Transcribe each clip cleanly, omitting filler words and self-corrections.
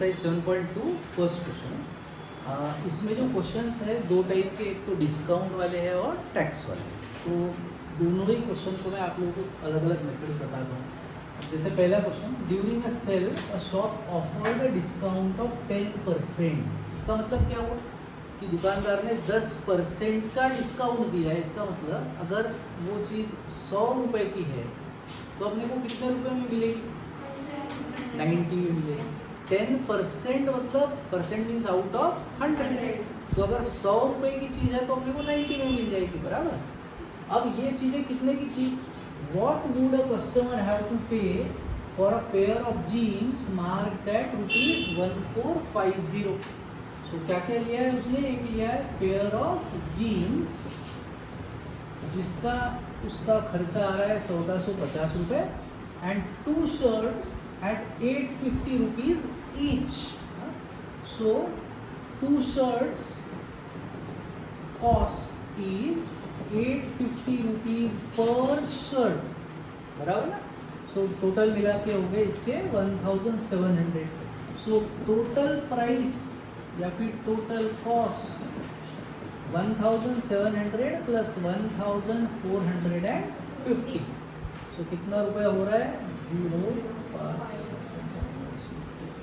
7.2 first question. इसमें जो questions है दो टाइप के, एक तो डिस्काउंट वाले हैं और टैक्स वाले। तो दोनों ही क्वेश्चन को मैं आप लोगों को अलग अलग मेथड्स बताता हूँ। जैसे पहला question, during a sale a shop offered a discount of 10%। इसका मतलब क्या हुआ कि दुकानदार ने 10% का डिस्काउंट दिया है। इसका मतलब अगर वो चीज़ 100 रुपये की है तो अपने को कितने रुपए में मिलेगी? 90 में मिलेगी। 10% मतलब परसेंट मीन्स आउट ऑफ 100। तो अगर 100 रुपये की चीज़ है तो अपने को 90 में मिल जाएगी, बराबर। अब ये चीज़ें कितने की थी? What would a customer have to pay for a pair of jeans marked at ₹1450। So क्या क्या लिया है उसने? एक लिया है पेयर ऑफ जीन्स जिसका उसका खर्चा आ रहा है 1450 रुपये, and 2 shirts at 850 rupees each. So 2 shirts cost is 850 rupees per shirt, बराबर ना। सो टोटल मिला के हो गए इसके 1700। सो टोटल प्राइस या फिर टोटल कॉस्ट 1700 प्लस 1450। सो कितना रुपया हो रहा है?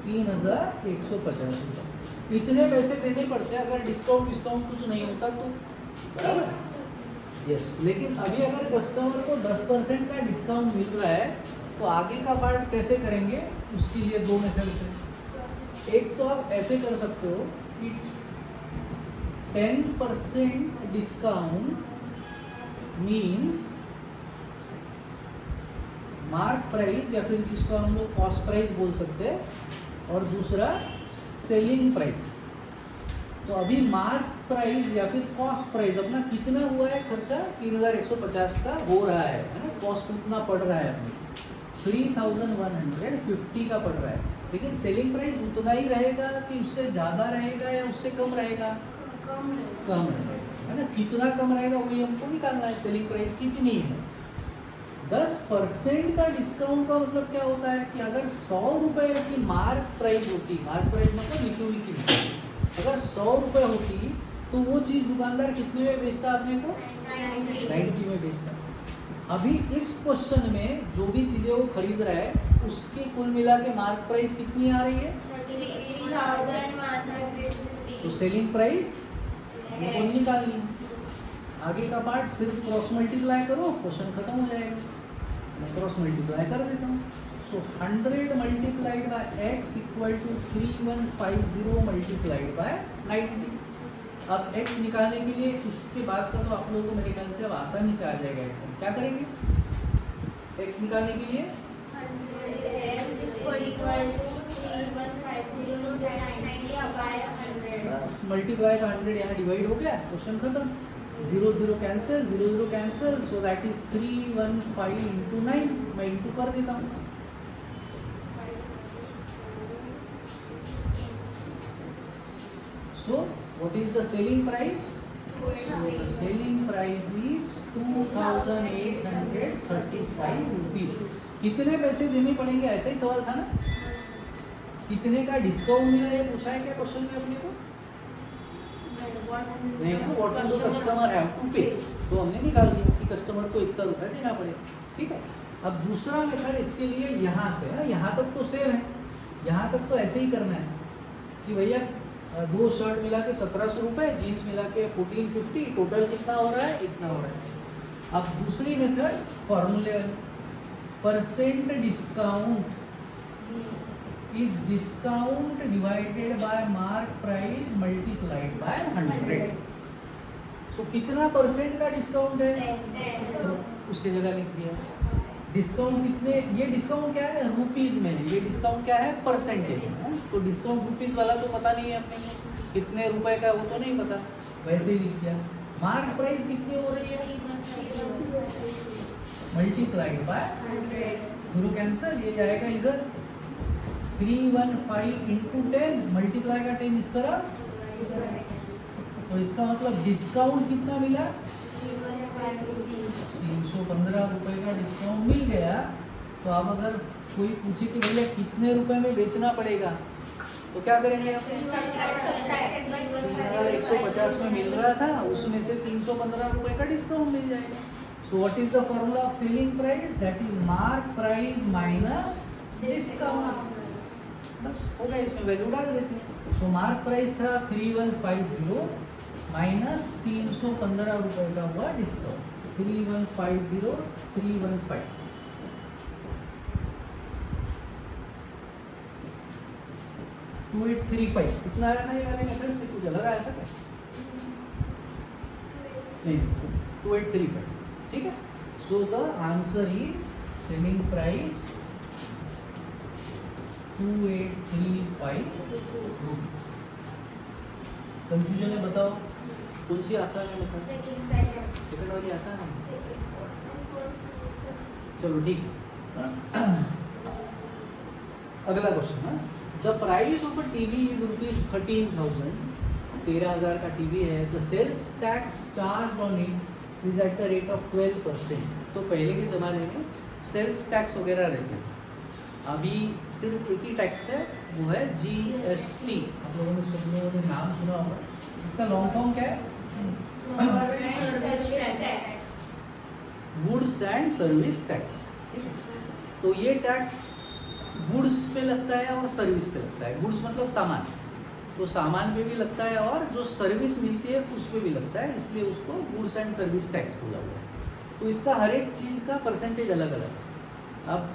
3,150 रुपये। इतने पैसे देने पड़ते हैं अगर डिस्काउंट कुछ नहीं होता तो, बराबर। यस, लेकिन अभी अगर कस्टमर को 10% का डिस्काउंट मिल रहा है तो आगे का पार्ट कैसे करेंगे? उसके लिए दो मेथड्स हैं। एक तो आप ऐसे कर सकते हो कि 10% डिस्काउंट मीन्स मार्क प्राइस, या फिर जिसको हम लोग कॉस्ट प्राइस बोल सकते हैं, और दूसरा सेलिंग प्राइस। तो अभी मार्क प्राइस या फिर कॉस्ट प्राइस अपना कितना हुआ है खर्चा? 3,150 का हो रहा है ना। कॉस्ट उतना पड़ रहा है अपनी 3,150 का पड़ रहा है, लेकिन सेलिंग प्राइस उतना ही रहेगा कि उससे ज़्यादा रहेगा या उससे कम रहेगा? कम रहेगा, है ना। कितना कम रहेगा वही हमको निकालना है। सेलिंग प्राइस कितनी है? 10% का डिस्काउंट का मतलब क्या होता है कि अगर 100 रुपये की मार्क प्राइस होती, मार्क प्राइस मतलब लिखी हुई कीमत, अगर 100 रुपये होती तो वो चीज़ दुकानदार कितने में बेचता अपने को? 90 में बेचता। अभी इस क्वेश्चन में जो भी चीज़ें वो खरीद रहा है उसकी कुल मिला के मार्क प्राइस कितनी आ रही है? 33,150। तो सेलिंग प्राइस वो निकालनी है। आगे का पार्ट सिर्फ क्रॉस मल्टीप्लाई करो, क्वेश्चन खत्म हो जाएगा। मैं क्रॉस मल्टीप्लाई कर देता हूँ। So 100 multiplied by x equal to 3150 multiplied by 90। अब x निकालने के लिए इसके बाद का तो आप लोगों को मेरे ख्याल से अब आसानी से आ जाएगा एकदम। क्या करेंगे x निकालने के लिए? मल्टीप्लाई का 100 यहाँ डिवाइड हो गया, क्वेश्चन खत्म। 0 0 cancel, 0 0 cancel, so that is 315 into 9। मैं इंटू कर देता हूँ। So what is the selling price? So the selling price is 2,835 rupees. कितने पैसे देने पड़ेंगे? ऐसा ही सवाल था ना। कितने का डिस्काउंट मिला ये पूछा है क्या क्वेश्चन में अपने को? नहीं ना, what do the customer have to pay, तो हमने निकाल दिया कि कस्टमर को इतना रुपया देना पड़ेगा। ठीक है। अब दूसरा मेथड इसके लिए यहाँ से है, यहाँ तक तो सेम है, यहाँ तक तो ऐसे ही करना है कि भैया 2 शर्ट मिला के 1700 रुपये, जीन्स मिला के 1450, टोटल कितना हो रहा है? इतना हो रहा है। अब दूसरी मेथड फॉर्मूले, percent discount is discount divided by mark price multiplied by 100। so कितना परसेंट का डिस्काउंट है? तो उसके जगह लिख दिया डिस्काउंट कितने। ये डिस्काउंट क्या है? रुपीज में। ये डिस्काउंट क्या है? परसेंटेज। तो डिस्काउंट रुपीज वाला तो पता नहीं है अपने को कितने रुपए का, वो तो नहीं पता, वैसे ही लिख दिया। मार्क प्राइस कितनी हो रही है? मल्टीप्लाइड बाय 0 कैंसिल, ये जाएगा इधर 315 इंटू 10, मल्टीप्लाई का 10 इस तरह। तो इसका मतलब डिस्काउंट कितना मिला? 315 रुपये का डिस्काउंट मिल गया। तो अब अगर कोई पूछे कि भैया कितने रुपए में बेचना पड़ेगा, तो क्या करेंगे आप? 3150 में मिल रहा था, उसमें से 315 रुपए का डिस्काउंट मिल जाएगा. So what is the formula of selling price? That is mark price minus discount. बस हो गया, इसमें वैल्यू डाल देते हैं. सो मार्क प्राइस था 3150 माइनस 315 रुपए का हुआ डिस्काउंट. 3150 315 2835 इतना आया ना. ये वाले मेथड से कुछ अलग आया था क्या? नहीं, 2835. ठीक है. So the answer is selling price 2835 rupees. Confusion है, बताओ कौन सी आसान है मेथड? सेकंड वाली आसान है. चलो ठीक. अगला क्वेश्चन है. The price of a TV is rupees 13,000. 13,000 का टीवी है. The sales tax charge on it is at the rate of 12%. तो पहले के ज़माने में सेल्स टैक्स वगैरह रहते थे. अभी सिर्फ एक ही टैक्स है, वो है GST. आप लोगों ने सब लोगों ने नाम सुना होगा. इसका लॉन्ग फॉर्म क्या है? Goods and service tax. तो ये टैक्स गुड्स पे लगता है और सर्विस पे लगता है. गुड्स मतलब सामान, तो सामान पे भी लगता है और जो सर्विस मिलती है उस पे भी लगता है, इसलिए उसको गुड्स एंड सर्विस टैक्स बोला हुआ है. तो इसका हर एक चीज़ का परसेंटेज अलग अलग है. अब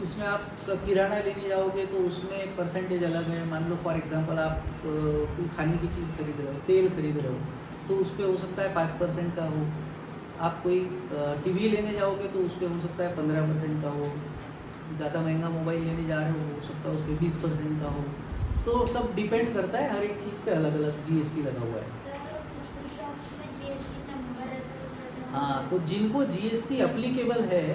इसमें आप किराना लेने जाओगे तो उसमें परसेंटेज अलग है. मान लो फॉर एग्जांपल आप कोई खाने की चीज़ खरीद रहे हो, तेल खरीद रहे हो, तो उस पर हो सकता है 5% का हो. आप कोई टीवी लेने जाओगे तो उस पर हो सकता है 15% का हो. ज़्यादा महंगा मोबाइल लेने जा रहे हो सकता है उस पर 20% का हो. तो सब डिपेंड करता है, हर एक चीज़ पे अलग अलग GST लगा हुआ है. हाँ, तो जिनको GST अप्लीकेबल है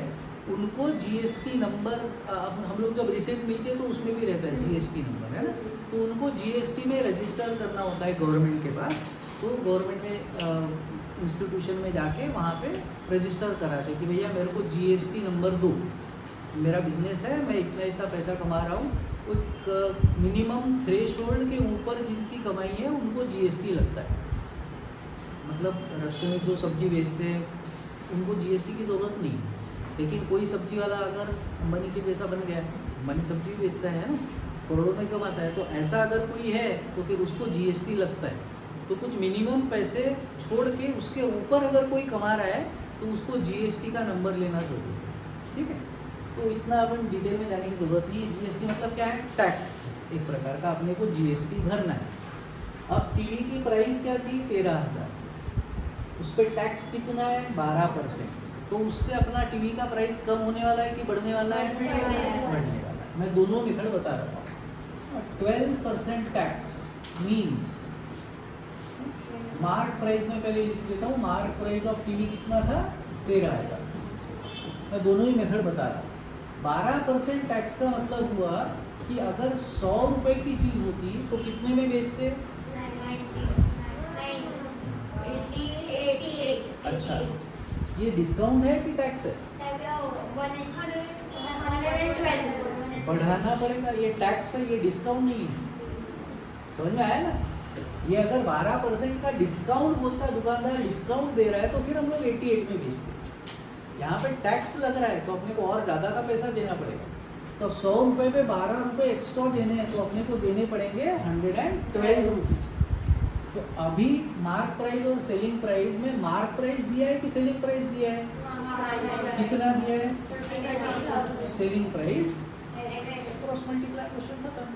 उनको GST नंबर, हम लोग जब रिसिप्ट मिलती है तो उसमें भी रहता है GST नंबर, है ना. तो उनको GST में रजिस्टर करना होता है गवर्नमेंट के पास. तो गवर्नमेंट में इंस्टीट्यूशन में जाके वहाँ पे रजिस्टर कराते कि भैया मेरे को GST नंबर दो, मेरा बिजनेस है, मैं इतना इतना पैसा कमा रहा हूँ. एक मिनिमम थ्रेशोल्ड के ऊपर जिनकी कमाई है उनको GST लगता है. मतलब रास्ते में जो सब्जी बेचते हैं उनको GST की ज़रूरत नहीं है. लेकिन कोई सब्जी वाला अगर अंबानी के जैसा बन गया, अंबानी सब्जी भी बेचता है ना, करोड़ों में कमाता है, तो ऐसा अगर कोई है तो फिर उसको GST लगता है. तो कुछ मिनिमम पैसे छोड़ के उसके ऊपर अगर कोई कमा रहा है तो उसको GST का नंबर लेना ज़रूरी है. ठीक है. तो इतना अपन डिटेल में जाने की ज़रूरत नहीं है. GST मतलब क्या है? टैक्स. एक प्रकार का अपने को GST भरना है. अब टीवी की प्राइस क्या थी? 13,000. उस पर टैक्स कितना है? 12%. तो उससे अपना टीवी का प्राइस कम होने वाला है कि बढ़ने वाला है? बढ़ने वाला है. मैं दोनों मेथड बता रहा हूँ. 12% टैक्स मीन्स मार्क प्राइस में पहले लिख देता हूँ. मार्क प्राइस ऑफ टीवी कितना था? 13,000. मैं दोनों ही मेथड बता रहा हूँ. 12% टैक्स का मतलब हुआ कि अगर 100 रुपए की चीज़ होती तो कितने में बेचते? 88. अच्छा, ये डिस्काउंट है कि टैक्स है? 112. बढ़ाना पड़ेगा. ये टैक्स है, ये डिस्काउंट नहीं है. समझ में आया ना? ये अगर 12% का डिस्काउंट बोलता है, दुकानदार डिस्काउंट दे रहा है, तो फिर हम लोग 88 में बेचते हैं. यहाँ पे टैक्स लग रहा है तो अपने को और ज़्यादा का पैसा देना पड़ेगा. तो 100 रुपये पे 12 रुपये एक्स्ट्रा देने हैं तो अपने को देने पड़ेंगे 112 रुपीज़. तो अभी मार्क प्राइस और सेलिंग प्राइस में मार्क प्राइस दिया है कि सेलिंग प्राइस दिया है? कितना दिया है? Selling price. Cross multiply question खत्म.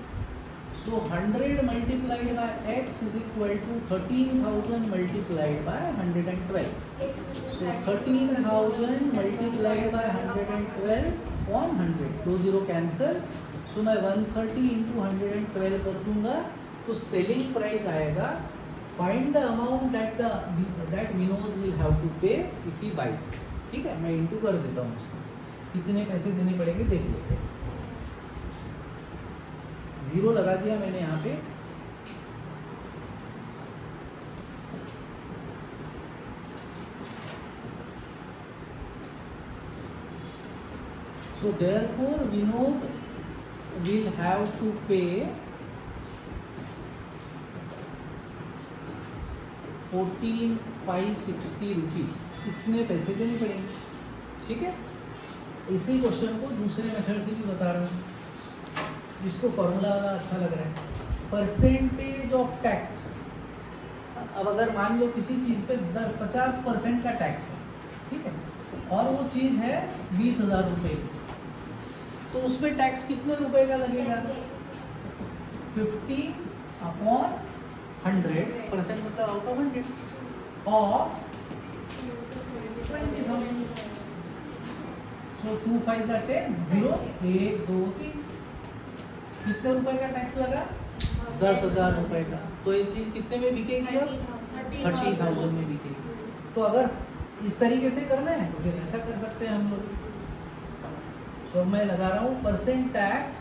So 100 multiplied by x is equal to 13,000 multiplied by 112. So 13,000 multiplied by 112 on 100. 2 0 cancel. So मैं 130 इंटू 112 कर दूंगा. तो सेलिंग प्राइस आएगा. Find the amount that Vinod will have to pay if he buys. ठीक है, मैं into कर देता हूँ उसको. कितने पैसे देने पड़ेंगे देख लेते हैं. 0 लगा दिया मैंने यहाँ पे. So therefore Vinod will have to pay 14,560 rupees इतने पैसे देने पड़ेंगे, ठीक है। इसी क्वेश्चन को दूसरे मेथड से भी बता रहा हूँ, जिसको फॉर्मूला वाला अच्छा लग रहा है। परसेंटेज ऑफ टैक्स, अब अगर मान लो किसी चीज़ पे 50% का टैक्स है, ठीक है, और वो चीज़ है 20,000 रुपये की, तो उस पर टैक्स कितने रुपए का लगेगा? 50/100% मतलब आउट ऑफ 100 और सो 2 5 10 0 1 2 3 कितने रुपए का टैक्स लगा? 10,000 रुपए का। तो ये चीज कितने में बिकेगी? अब 30,000 में बिकेगी। तो अगर इस तरीके से करना है तो फिर ऐसा कर सकते हैं हम लोग। सो मैं लगा रहा हूँ परसेंट टैक्स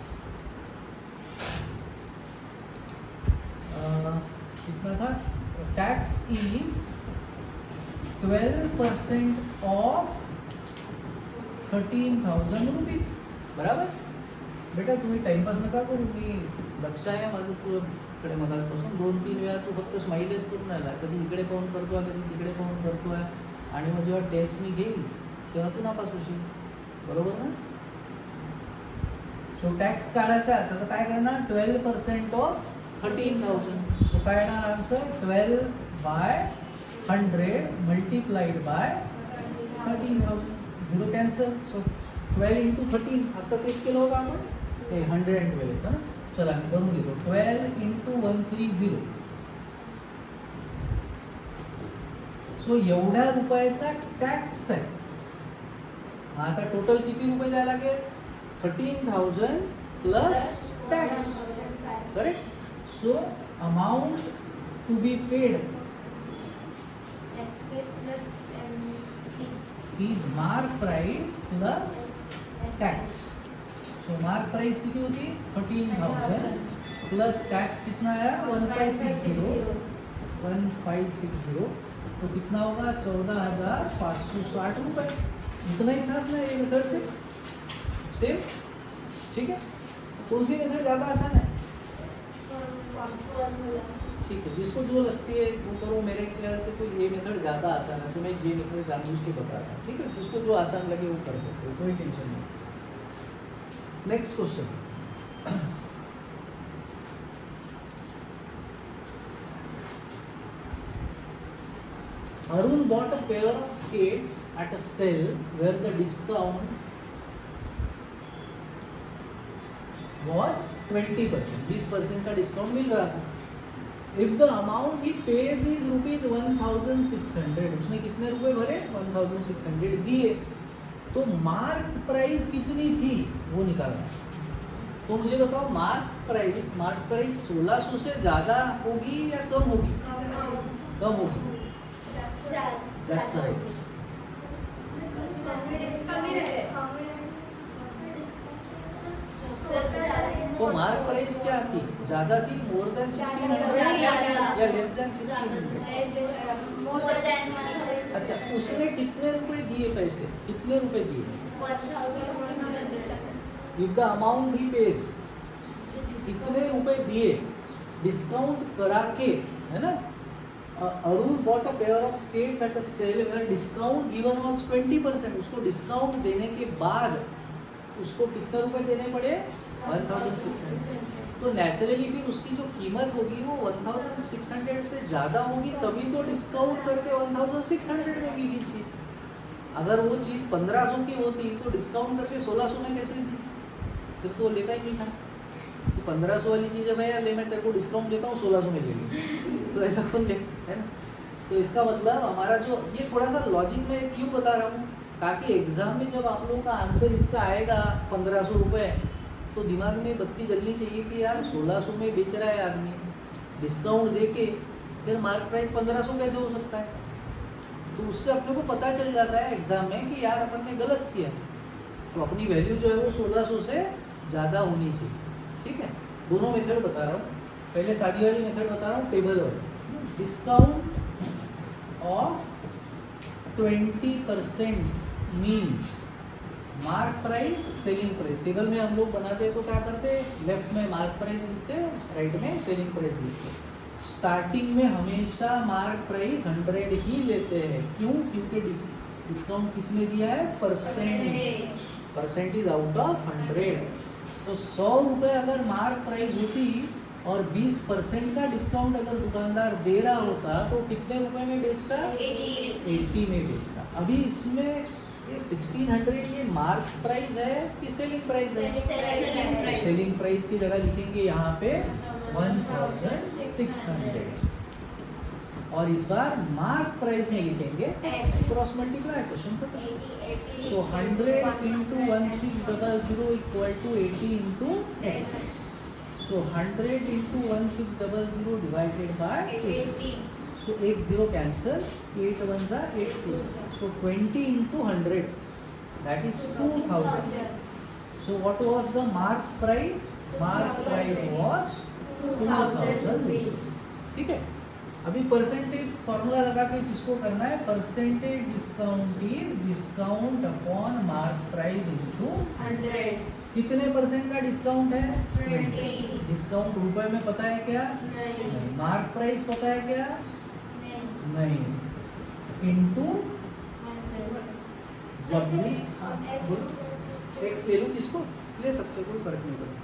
कितना था? टैक्स इज 12% ऑफ 13,000 रुपीज, बराबर। बेटा तुम्ही टाइमपास नका करू, मी लक्ष आहे माझं तुझ्याकडे मगाचपासून 2-3 वेळा तू फक्त स्माइलेच करून राहिला, कधी इकडे पाहून करतोय कधी तिकडे पाहून करतोय, आणि मग जेव्हा टेस्ट मी घेईल तेव्हा तू नापास होशील, बरोबर ना? सो टॅक्स काढायचा तर काय करणार? 12% ऑफ 13,000. सो काय येणार answer? 12/100 multiplied by 13,000. 0 cancel. So 12 into 13 आता तेच केलं होतं आपण, ते 112 येतं ना. चला मी करून घेतो. 12 into 130. सो एवढ्या रुपयाचा टॅक्स आहे. आता टोटल किती रुपये द्यायला लागेल? 13,000 plus tax, correct. So amount to be paid is mark price plus tax. So mark price किती होती? 13,000 प्लस टैक्स कितना आया? 1560. तो कितना होगा? 14,560 रुपए. इतना ही था अपना ये मेथड से सेम, ठीक है। कौन सी मेथड ज़्यादा आसान है? ठीक है, जिसको जो लगती है वो करो। मेरे ख्याल से तो ये मेथड ज़्यादा आसान है, तो मैं ये मेथड जानबूझ के बता रहा हूँ, ठीक है। जिसको जो आसान लगे वो कर सकते हो, कोई टेंशन नहीं। Next question, Arun bought a pair of skates at a sale where the discount was 20%. 20% का डिस्काउंट मिल रहा था। If the amount he pays is rupees 1,600, उसने कितने रुपए भरे? 1,600 दिए, तो मार्क प्राइस कितनी थी वो निकालना। तो मुझे बताओ, मार्क प्राइस 1600 से ज़्यादा होगी या कम होगी? कम होगी, जास्त रहेगी। तो मार्क प्राइस क्या थी? ज़्यादा थी? मोर देन 1600 या लेस देन 1600? अच्छा, उसने कितने रुपए दिए? पैसे कितने रुपए दिए? 1,600. If the amount he pays, कितने रुपए दिए डिस्काउंट करा के, है ना। Arun bought a pair of skates at a sale where discount given was 20%. उसको डिस्काउंट देने के बाद उसको कितने रुपए देने पड़े? 1,600. तो नेचुरली फिर उसकी जो कीमत होगी वो 1,600 से ज़्यादा होगी, तभी तो डिस्काउंट करके 1,600 में बिकी चीज़। अगर वो चीज़ 1,500 की होती तो डिस्काउंट करके 1,600 में कैसे दी? फिर तो लेता ही नहीं था। तो 1,500 वाली चीज़ है भैया ले, मैं तेरे को डिस्काउंट देता हूँ 1,600 में ले ली, तो ऐसा कौन ले, है ना। तो इसका मतलब हमारा जो ये थोड़ा सा लॉजिक में क्यों बता रहा हूँ, ताकि एग्जाम में जब आप लोगों का आंसर इसका आएगा 1,500 रुपये, तो दिमाग में बत्ती जलनी चाहिए कि यार 1,600 में बेच रहा है आदमी, डिस्काउंट दे के फिर मार्क प्राइस 1,500 कैसे हो सकता है। तो उससे अपने को पता चल जाता है एग्जाम में कि यार अपन ने गलत किया, तो अपनी वैल्यू जो है वो 1,600 से ज़्यादा होनी चाहिए, ठीक है। दोनों मेथड बता रहा हूँ। पहले सादी वाली मेथड बता रहा हूँ, टेबल वाली। Discount of 20% means mark price selling price. Table में हम लोग बनाते हैं तो क्या करते हैं, लेफ्ट में मार्क प्राइस लिखते हैं, राइट में सेलिंग प्राइस लिखते हैं। स्टार्टिंग में हमेशा मार्क प्राइस 100 ही लेते हैं। क्यों? क्योंकि डिस्काउंट किस में दिया है? Percentage out of 100। तो 100 रुपये अगर मार्क प्राइस होती और 20% का डिस्काउंट अगर दुकानदार दे रहा होता तो कितने रुपए में बेचता? 80 में बेचता। अभी इसमें ये 1600 ये मार्क प्राइस है कि सेलिंग प्राइस है? सेलिंग प्राइस की जगह लिखेंगे यहाँ पे 1600 और इस बार मार्क प्राइस में लिखेंगे क्रॉस मल्टीप्लाई, क्वेश्चन खत्म। So 100 into 1600 equal to 80 into x. So 100 into 1600 divided by 80। So 8 0 cancel, 8 1s are 8 2. So 20 into 100, that is 2000. So what was the mark price? Mark price was 2000 rupees. ठीक है? अभी percentage formula लगा के किसको करना है? Percentage discount is discount upon mark price into 100। कितने percent का डिस्काउंट है? 20। डिस्काउंट रुपए में पता है क्या? नहीं। मार्क प्राइस पता है क्या? नहीं। इनटू जब भी एक्स ले लूँ, किसको ले सकते, कोई फर्क नहीं पड़ता।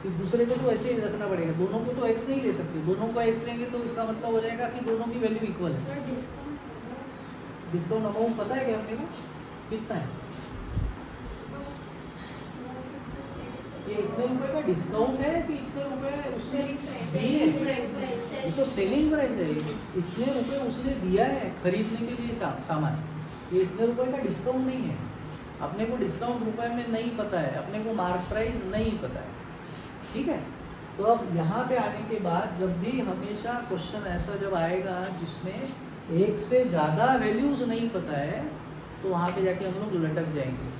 फिर दूसरे को तो ऐसे ही रखना पड़ेगा। दोनों को तो एक्स नहीं ले सकते। दोनों को एक्स लेंगे तो इसका मतलब हो जाएगा कि दोनों की वैल्यू इक्वल है। डिस्काउंट अमाउंट पता है क्या अपने को? कितना है? ये इतने रुपए का डिस्काउंट है कि इतने रुपए उसने दिए? ये तो सेलिंग प्राइस है। इतने रुपए उसने दिया है खरीदने के लिए सामान। ये इतने रुपए का डिस्काउंट नहीं है। अपने को डिस्काउंट रुपए में नहीं पता है, अपने को मार्क प्राइस नहीं पता है। ठीक है? तो अब यहाँ पे आने के बाद जब भी हमेशा क्वेश्चन ऐसा जब आएगा जिसमें एक से ज़्यादा वैल्यूज नहीं पता है तो वहाँ पे जाके हम लोग लटक जाएंगे।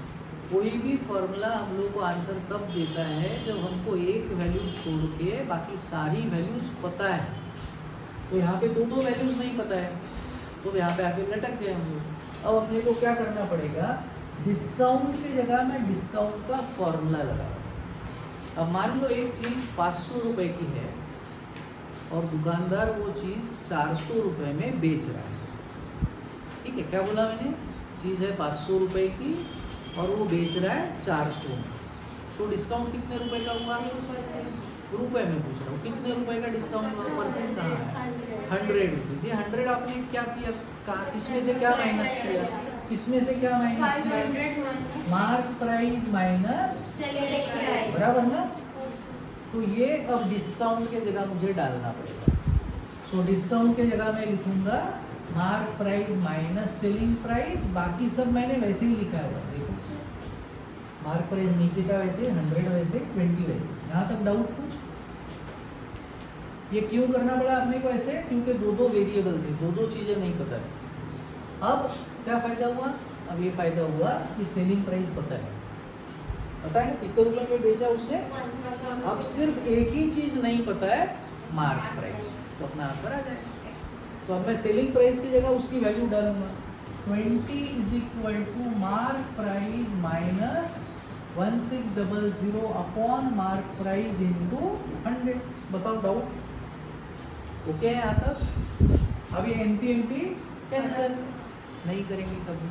कोई भी फॉर्मूला हम लोग को आंसर तब देता है जब हमको एक वैल्यू छोड़ के बाकी सारी वैल्यूज पता है। तो यहाँ पे दो वैल्यूज नहीं पता है तो यहाँ पे आके लटक गए हम लोग। अब अपने को क्या करना पड़ेगा? डिस्काउंट की जगह में डिस्काउंट का फॉर्मूला लगा। अब मान लो एक चीज़ 500 रुपये की है और दुकानदार वो चीज़ 400 रुपये में बेच रहा है। ठीक है? क्या बोला मैंने? चीज़ है 500 रुपये की और वो बेच रहा है 400 में। तो डिस्काउंट कितने रुपए का हुआ? रुपए में पूछ रहा हूँ। कितने रुपए का डिस्काउंट हुआ? परसेंट कहाँ है? 100 रुपीज़। ये 100 आपने क्या किया? कहा किसमें से क्या माइनस किया? किसमें से क्या माइनस किया? मार्क प्राइस माइनस बराबर ना? तो ये अब डिस्काउंट के जगह मुझे डालना पड़ेगा। सो डिस्काउंट के जगह मैं लिखूंगा mark price minus selling price. बाकी सब मैंने वैसे ही लिखा है। देखो मार्क प्राइस नीचे का वैसे, 100 वैसे, 20 वैसे। यहाँ तक डाउट कुछ? ये क्यों करना पड़ा अपने को ऐसे? क्योंकि दो वेरिएबल थे, दो चीज़ें नहीं पता है। अब क्या फ़ायदा हुआ? अब ये फ़ायदा हुआ कि सेलिंग प्राइस पता है ना कितने रुपए में बेचा उसने। अब सिर्फ एक ही चीज़ नहीं पता है, मार्क प्राइस। तो अपना आंसर आ जाएगा। तो अब मैं सेलिंग प्राइस की जगह उसकी वैल्यू डालूंगा। 20 is equal to mark price minus 1600 upon mark price into 100। बताओ डाउट ओके है यहाँ तक? अब ये एमपी कैंसिल नहीं करेंगे कभी।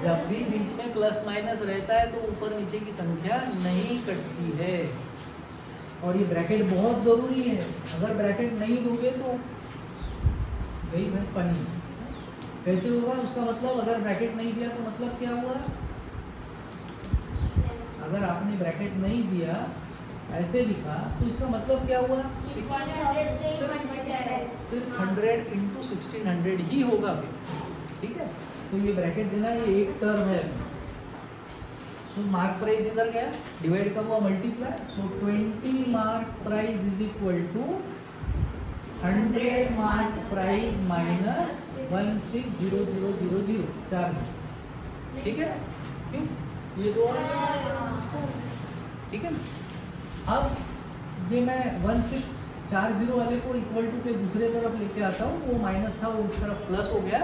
जब भी बीच में प्लस माइनस रहता है तो ऊपर नीचे की संख्या नहीं कटती है। और ये ब्रैकेट बहुत ज़रूरी है। अगर ब्रैकेट नहीं दोगे तो गई भैंस पानी। कैसे होगा उसका मतलब? अगर ब्रैकेट नहीं दिया तो मतलब क्या हुआ? अगर आपने ब्रैकेट नहीं दिया, ऐसे लिखा, तो इसका मतलब क्या हुआ? सिर्फ 100 इंटू 1600 ही होगा फिर। ठीक है? तो ये ब्रैकेट देना, ये एक टर्म है। सो मार्क प्राइस इधर गया, डिवाइड का हुआ multiply. So 20 mark price is equal to 100 mark price minus 160000 4। ठीक है? क्यों? ये दो ठीक है ना? अब ये मैं 1640 वाले को इक्वल टू के दूसरे तरफ लेके आता हूँ। वो माइनस था, वो इस तरफ प्लस हो गया।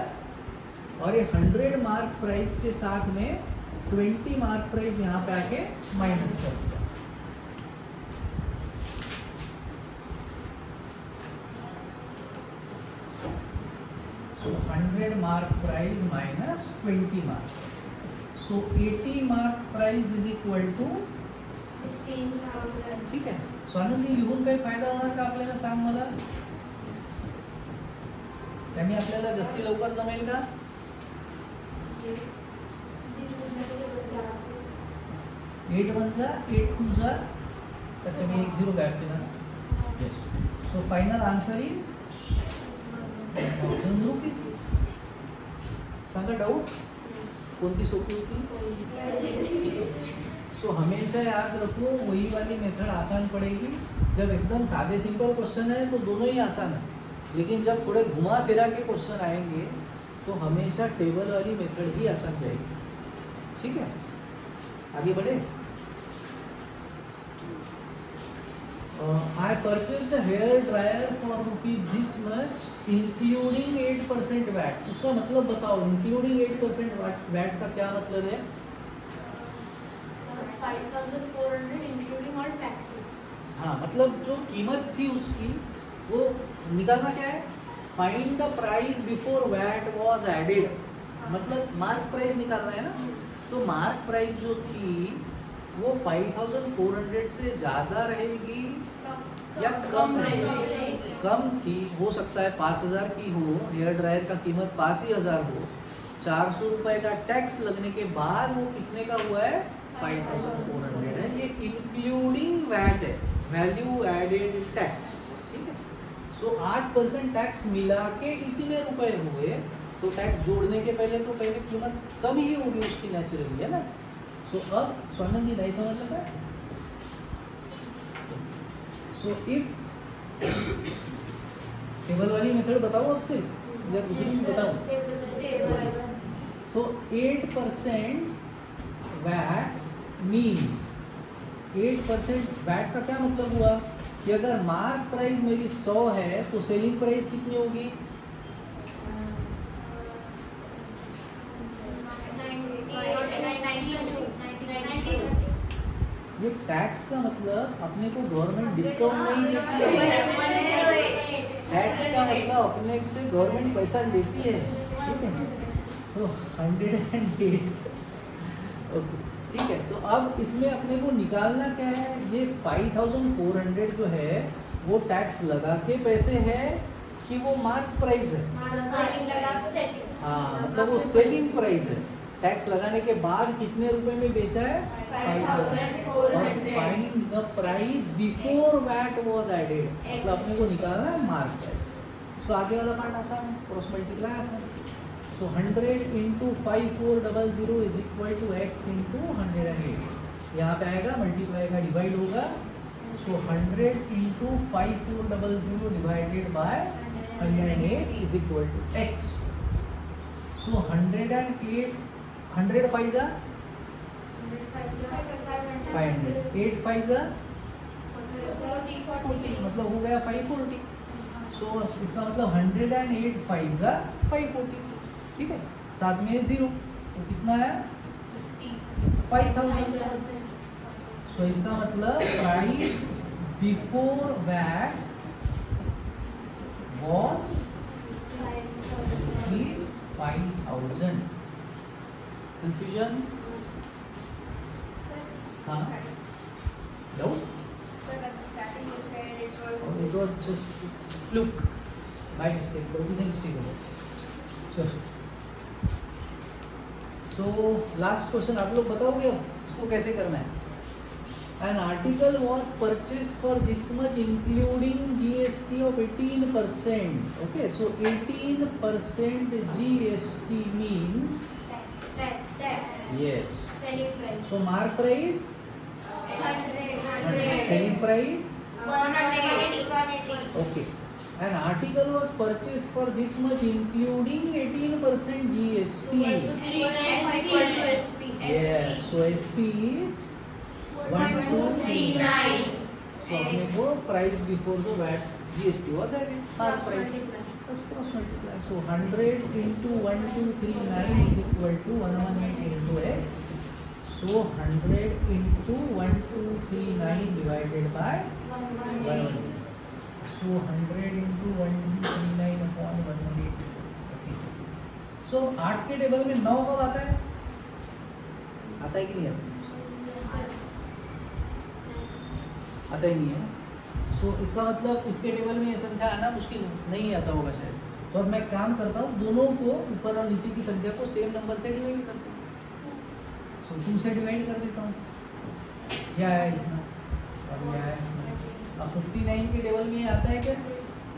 और ये 100 मार्क प्राइस के साथ में 20 मार्क प्राइस यहाँ पे आके माइनस कर दिया। So 100 mark price minus 20 mark. So 80 mark price is equal to 16,000. ठीक आहे. सो आनंदी लिहून काही फायदा होणार का आपल्याला, सांग मला. त्यांनी आपल्याला जास्ती लवकर जमेल का? 8 1 जा 8 2 जा, अच्छा मी 1 0 गायब केला. Yes. So final answer is 1000 rupees. Sanga doubt कोणती सोपी होती? सो हमेशा याद रखो वही वाली मेथड आसान पड़ेगी. जब एकदम सादे सिंपल क्वेश्चन है तो दोनों ही आसान है, लेकिन जब थोड़े घुमा फिरा के क्वेश्चन आएंगे तो हमेशा टेबल वाली मेथड ही आसान जाएगी. ठीक है, आगे बढ़े. I purchased a hair dryer for rupees this much including 8% VAT. इसका मतलब बताओ, including 8% VAT का क्या मतलब है? 5,400 including all taxes. हाँ, मतलब जो कीमत थी उसकी वो निकालना क्या है? Find the price before VAT was added. मतलब मार्क प्राइस निकालना है ना. तो मार्क प्राइस जो थी वो 5,400 से ज़्यादा रहेगी या कम रहेगी? कम थी, हो सकता है 5,000 की हो, हेयर ड्रायर का कीमत 5,000 हो. 400 रुपये का टैक्स लगने के बाद वो कितने का हुआ है? 5,400 है. ये इंक्लूडिंग वैट है, वैल्यू एडेड टैक्स. ठीक है. सो 8% टैक्स मिला के इतने रुपए हुए, तो टैक्स जोड़ने के पहले तो पहले कीमत कम ही होगी उसकी नेचुरली, है ना. सो अब स्वानंद जी नहीं समझ सकता है. सो इफ टेबल वाली मेथड बताओ अब से या दूसरी भी बताऊं. सो 8% वैट मीन्स 8% वैट का क्या मतलब हुआ कि अगर मार्क प्राइस मेरी 100 है तो सेलिंग प्राइस कितनी होगी? 92. ये टैक्स का मतलब अपने को गवर्नमेंट डिस्काउंट नहीं देती है. टैक्स का मतलब अपने से गवर्नमेंट पैसा लेती है. ठीक है. सो 108. ओके, ठीक है. तो अब इसमें अपने को निकालना क्या है? ये 5,400 जो है वो टैक्स लगा के पैसे है कि वो मार्क प्राइस है? हाँ, मतलब वो सेलिंग प्राइस है. टैक्स लगाने के बाद कितने रुपए में बेचा है? 5,400. और find the price before VAT was added, मतलब अपने को निकालना है मार्क प्राइस. सो आगे वाला पार्ट आसान है, क्रॉस मल्टीप्लाई आसान. So 100 into 5400 is equal to x into 108. यहाँ पे आएगा मल्टीप्लाई का डिवाइड होगा. So 100 into 5400 divided by 108 is equal to x. So 108 100 5 जा 500, 8 5 जा 40, मतलब हो गया 540. सो इसका मतलब 108 5 जा 540. ठीक है, साथ में 0 तो कितना है? 5,000. सो इसका मतलब price before VAT was 5,000. Confusion? हाँ, doubt? It was just fluke, by mistake, गलती से मिस्टेक हो गई. सो लास्ट क्वेश्चन आप लोग बताओगे अब इसको कैसे करना है. An article was purchased for this much including GST of 18%. Okay, so 18% GST means Tax. yes. Selling price. So mark price 100. selling price 180. okay. An article was purchased for this much including 18% GST. SP. Yes, so SP is 1239. So अपने को price before the VAT GST was added. Mark price. Let's cross multiply. So 100 into 1239 is equal to 118 into x. So 100 into 1239 divided by 118. So 100 into 1239 upon 118. सो 8 के table में 9 कब आता है? आता है कि नहीं आता? आता ही नहीं है ना। तो इसका मतलब इसके टेबल में ये संख्या आना मुश्किल नहीं आता होगा शायद। तो अब मैं काम करता हूँ, दोनों को ऊपर और नीचे की संख्या को सेम नंबर से डिवाइड करता हूँ। तो 2 से डिवाइड कर देता हूँ, क्या है इतना और यह है इतना। अब 59 के टेबल में ये आता है क्या?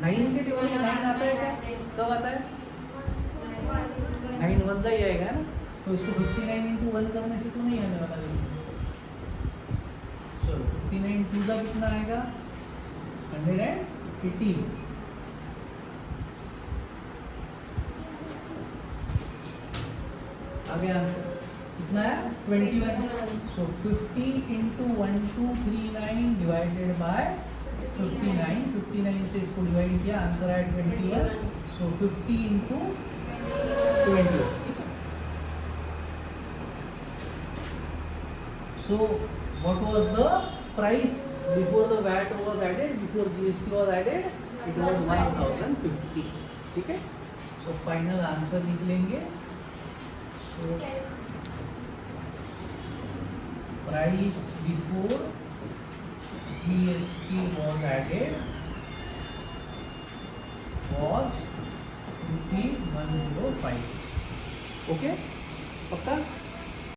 9 के टेबल में 9 आता है क्या? कब आता है? 9 वन ही आएगा ना। तो इसको 59 इंटू 1 करने से तो नहीं आने वाला है। चलो 59 टू का कितना आएगा? 180। आगे आंसर कितना है? 21। सो 50 इंटू 1239 डिवाइडेड बाय 59। 59 से इसको डिवाइड किया, आंसर आया 21। सो 50 into 21। So what was the price before the VAT was added, before GST was added? It was 1050. ठीक है? So final answer लिख लेंगे. So price before GST was added was ₹1050. Okay? पक्का?